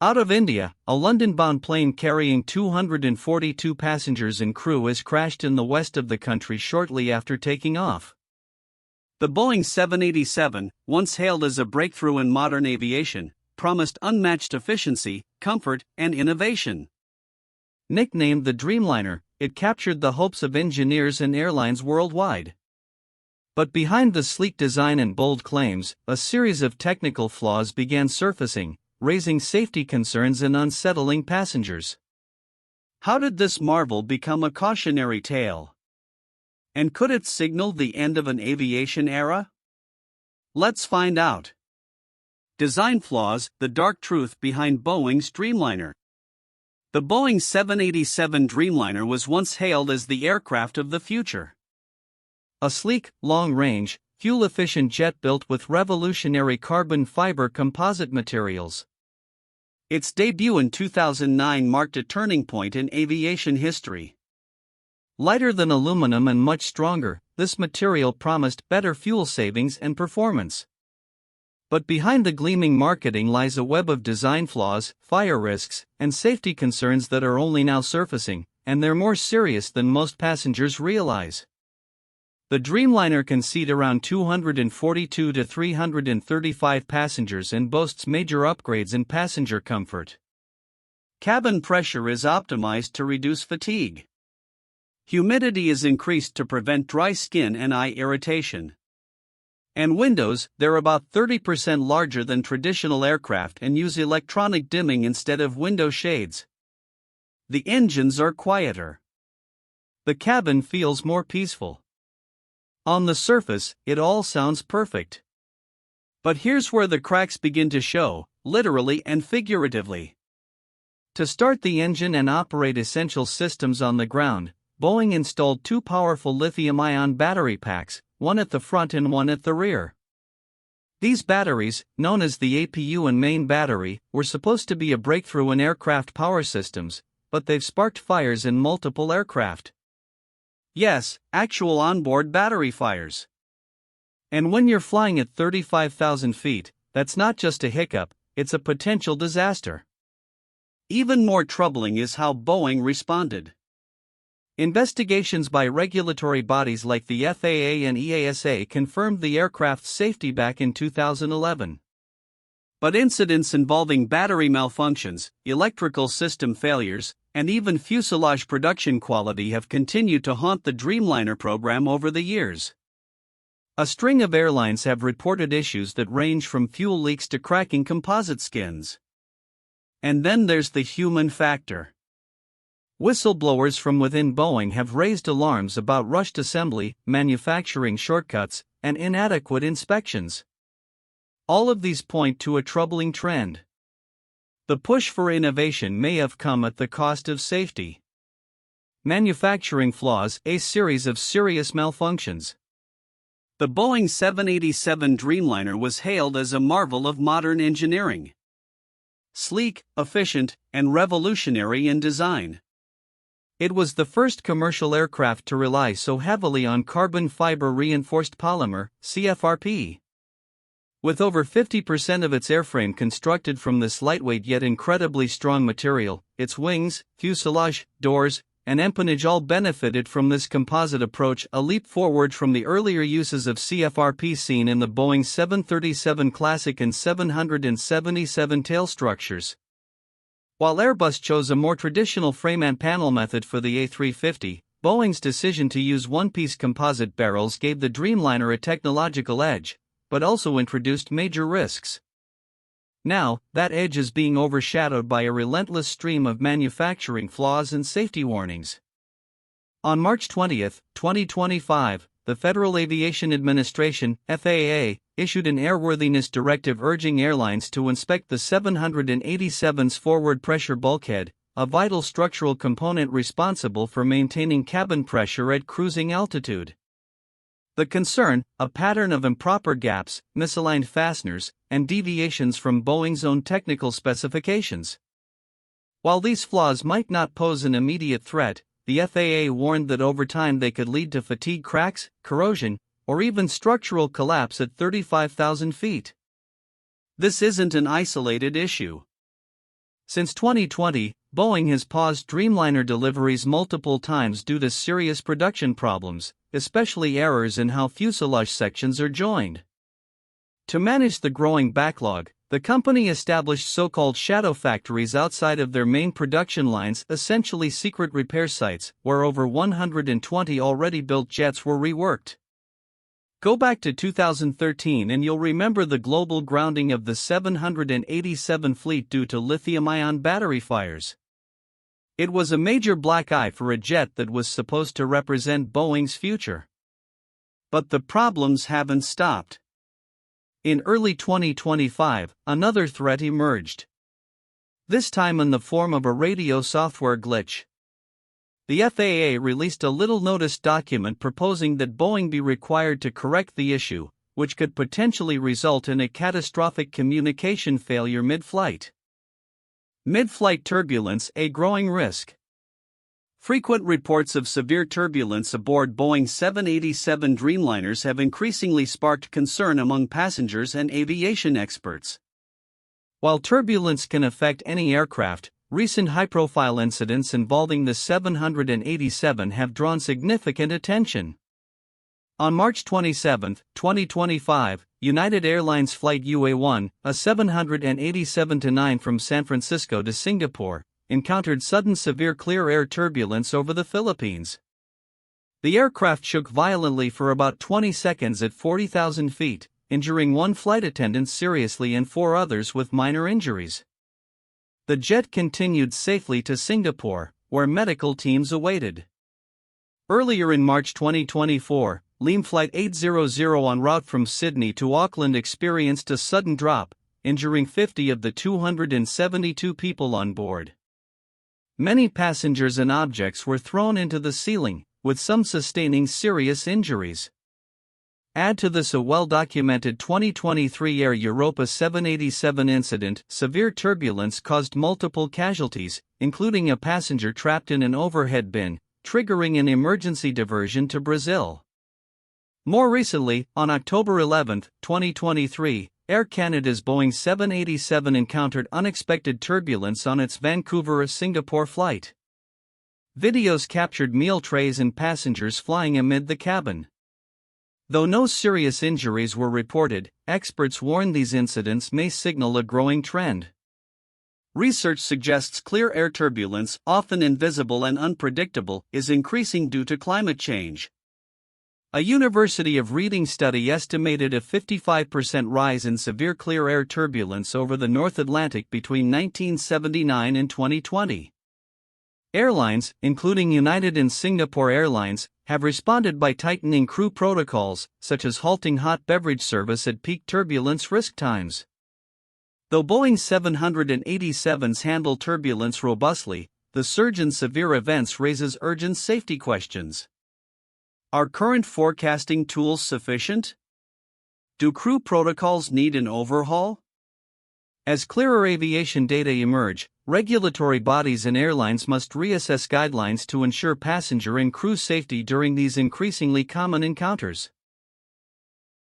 Out of India, a London-bound plane carrying 242 passengers and crew has crashed in the west of the country shortly after taking off. The Boeing 787, once hailed as a breakthrough in modern aviation, promised unmatched efficiency, comfort, and innovation. Nicknamed the Dreamliner, it captured the hopes of engineers and airlines worldwide. But behind the sleek design and bold claims, a series of technical flaws began surfacing, raising safety concerns and unsettling passengers. How did this marvel become a cautionary tale? And could it signal the end of an aviation era? Let's find out. Design flaws, the dark truth behind Boeing's Dreamliner. The Boeing 787 Dreamliner was once hailed as the aircraft of the future. A sleek, long-range, fuel-efficient jet built with revolutionary carbon fiber composite materials. Its debut in 2009 marked a turning point in aviation history. Lighter than aluminum and much stronger, this material promised better fuel savings and performance. But behind the gleaming marketing lies a web of design flaws, fire risks, and safety concerns that are only now surfacing, and they're more serious than most passengers realize. The Dreamliner can seat around 242 to 335 passengers and boasts major upgrades in passenger comfort. Cabin pressure is optimized to reduce fatigue. Humidity is increased to prevent dry skin and eye irritation. And windows, they're about 30% larger than traditional aircraft and use electronic dimming instead of window shades. The engines are quieter. The cabin feels more peaceful. On the surface, it all sounds perfect. But here's where the cracks begin to show, literally and figuratively. To start the engine and operate essential systems on the ground, Boeing installed two powerful lithium-ion battery packs, one at the front and one at the rear. These batteries, known as the APU and main battery, were supposed to be a breakthrough in aircraft power systems, but they've sparked fires in multiple aircraft. Yes, actual onboard battery fires. And when you're flying at 35,000 feet, that's not just a hiccup, it's a potential disaster. Even more troubling is how Boeing responded. Investigations by regulatory bodies like the FAA and EASA confirmed the aircraft's safety back in 2011. But incidents involving battery malfunctions, electrical system failures, and even fuselage production quality have continued to haunt the Dreamliner program over the years. A string of airlines have reported issues that range from fuel leaks to cracking composite skins. And then there's the human factor. Whistleblowers from within Boeing have raised alarms about rushed assembly, manufacturing shortcuts, and inadequate inspections. All of these point to a troubling trend. The push for innovation may have come at the cost of safety. Manufacturing flaws, a series of serious malfunctions. The Boeing 787 Dreamliner was hailed as a marvel of modern engineering. Sleek, efficient, and revolutionary in design. It was the first commercial aircraft to rely so heavily on carbon fiber reinforced polymer, CFRP. With over 50% of its airframe constructed from this lightweight yet incredibly strong material, its wings, fuselage, doors, and empennage all benefited from this composite approach, a leap forward from the earlier uses of CFRP seen in the Boeing 737 Classic and 777 tail structures. While Airbus chose a more traditional frame and panel method for the A350, Boeing's decision to use one-piece composite barrels gave the Dreamliner a technological edge, but also introduced major risks. Now, that edge is being overshadowed by a relentless stream of manufacturing flaws and safety warnings. On March 20, 2025, the Federal Aviation Administration, FAA, issued an airworthiness directive urging airlines to inspect the 787's forward pressure bulkhead, a vital structural component responsible for maintaining cabin pressure at cruising altitude. The concern, a pattern of improper gaps, misaligned fasteners, and deviations from Boeing's own technical specifications. While these flaws might not pose an immediate threat, the FAA warned that over time they could lead to fatigue cracks, corrosion, or even structural collapse at 35,000 feet. This isn't an isolated issue. Since 2020, Boeing has paused Dreamliner deliveries multiple times due to serious production problems, especially errors in how fuselage sections are joined. To manage the growing backlog, the company established so-called shadow factories outside of their main production lines, essentially secret repair sites, where over 120 already built jets were reworked. Go back to 2013 and you'll remember the global grounding of the 787 fleet due to lithium-ion battery fires. It was a major black eye for a jet that was supposed to represent Boeing's future. But the problems haven't stopped. In early 2025, another threat emerged. This time in the form of a radio software glitch. The FAA released a little-noticed document proposing that Boeing be required to correct the issue, which could potentially result in a catastrophic communication failure mid-flight. Mid-flight turbulence, a growing risk. Frequent reports of severe turbulence aboard Boeing 787 Dreamliners have increasingly sparked concern among passengers and aviation experts. While turbulence can affect any aircraft, recent high-profile incidents involving the 787 have drawn significant attention. On March 27, 2025, United Airlines Flight UA1, a 787-9 from San Francisco to Singapore, encountered sudden severe clear air turbulence over the Philippines. The aircraft shook violently for about 20 seconds at 40,000 feet, injuring one flight attendant seriously and 4 others with minor injuries. The jet continued safely to Singapore, where medical teams awaited. Earlier in March 2024, LEAM Flight 800 en route from Sydney to Auckland experienced a sudden drop, injuring 50 of the 272 people on board. Many passengers and objects were thrown into the ceiling, with some sustaining serious injuries. Add to this a well-documented 2023 Air Europa 787 incident. Severe turbulence caused multiple casualties, including a passenger trapped in an overhead bin, triggering an emergency diversion to Brazil. More recently, on October 11, 2023, Air Canada's Boeing 787 encountered unexpected turbulence on its Vancouver-Singapore flight. Videos captured meal trays and passengers flying amid the cabin. Though no serious injuries were reported, experts warn these incidents may signal a growing trend. Research suggests clear air turbulence, often invisible and unpredictable, is increasing due to climate change. A University of Reading study estimated a 55% rise in severe clear air turbulence over the North Atlantic between 1979 and 2020. Airlines, including United and Singapore Airlines, have responded by tightening crew protocols, such as halting hot beverage service at peak turbulence risk times. Though Boeing 787s handle turbulence robustly, the surge in severe events raises urgent safety questions. Are current forecasting tools sufficient? Do crew protocols need an overhaul? As clearer aviation data emerge, regulatory bodies and airlines must reassess guidelines to ensure passenger and crew safety during these increasingly common encounters.